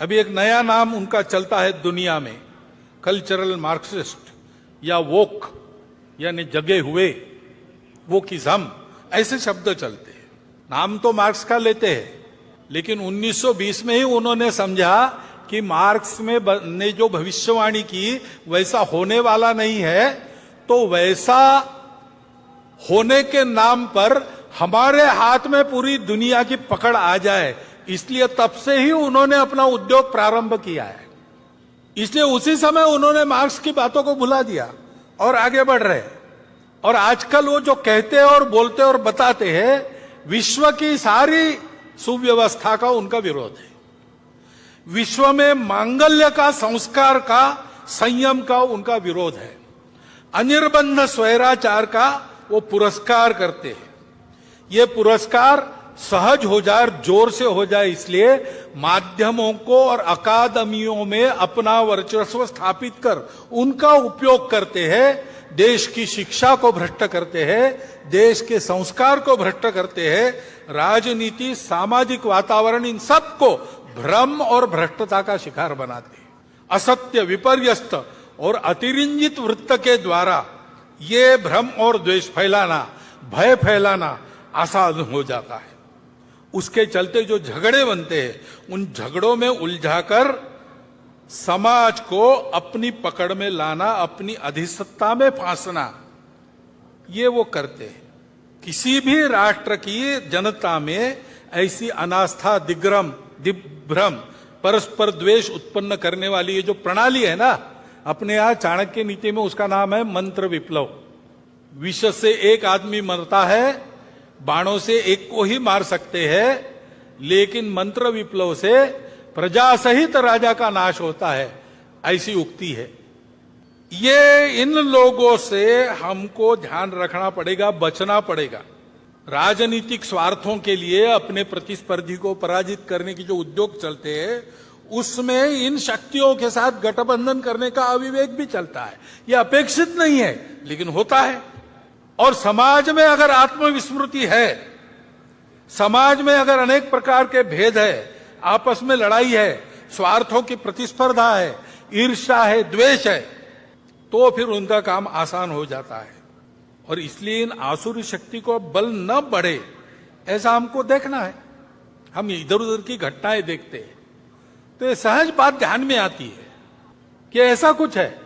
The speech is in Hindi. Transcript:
अभी एक नया नाम उनका चलता है दुनिया में, कल्चरल मार्क्सिस्ट या वोक, यानी जगे हुए, वोकिज्म, ऐसे शब्द चलते हैं। नाम तो मार्क्स का लेते हैं, लेकिन 1920 में ही उन्होंने समझा कि मार्क्स में ने जो भविष्यवाणी की वैसा होने वाला नहीं है, तो वैसा होने के नाम पर हमारे हाथ में पूरी दुनिया की पकड़ आ जाए, इसलिए तब से ही उन्होंने अपना उद्योग प्रारंभ किया है। इसलिए उसी समय उन्होंने मार्क्स की बातों को भुला दिया और आगे बढ़ रहे हैं। और आजकल वो जो कहते हैं और बोलते और बताते हैं, विश्व की सारी सुव्यवस्था का उनका विरोध है। विश्व में मांगल्य का, संस्कार का, संयम का उनका विरोध है। अनिर्बंध स्वैराचार का वो पुरस्कार करते हैं। ये पुरस्कार सहज हो जाए, जोर से हो जाए, इसलिए माध्यमों को और अकादमियों में अपना वर्चस्व स्थापित कर उनका उपयोग करते हैं। देश की शिक्षा को भ्रष्ट करते हैं, देश के संस्कार को भ्रष्ट करते हैं, राजनीति, सामाजिक वातावरण, इन सबको भ्रम और भ्रष्टता का शिकार बनाते हैं। असत्य, विपर्यस्त और अतिरंजित वृत्त के द्वारा ये भ्रम और द्वेष फैलाना, भय फैलाना आसान हो जाता है। उसके चलते जो झगड़े बनते हैं, उन झगड़ों में उलझाकर समाज को अपनी पकड़ में लाना, अपनी अधिसत्ता में फांसना, ये वो करते हैं। किसी भी राष्ट्र की जनता में ऐसी अनास्था, दिग्भ्रम, परस्पर द्वेष उत्पन्न करने वाली ये जो प्रणाली है ना, अपने यहां चाणक्य नीति में उसका नाम है मंत्र विप्लव। विष से एक आदमी मरता है, बाणों से एक को ही मार सकते हैं, लेकिन मंत्र विप्लव से प्रजा सहित राजा का नाश होता है, ऐसी उक्ति है। ये इन लोगों से हमको ध्यान रखना पड़ेगा, बचना पड़ेगा। राजनीतिक स्वार्थों के लिए अपने प्रतिस्पर्धी को पराजित करने की जो उद्योग चलते हैं, उसमें इन शक्तियों के साथ गठबंधन करने का अविवेक भी चलता है। यह अपेक्षित नहीं है, लेकिन होता है। और समाज में अगर आत्मविस्मृति है, समाज में अगर अनेक प्रकार के भेद है, आपस में लड़ाई है, स्वार्थों की प्रतिस्पर्धा है, ईर्ष्या है, द्वेष है, तो फिर उनका काम आसान हो जाता है। और इसलिए इन आसुरी शक्ति को बल न बढ़े, ऐसा हमको देखना है। हम इधर उधर की घटनाएं देखते हैं तो ये सहज बात ध्यान में आती है कि ऐसा कुछ है।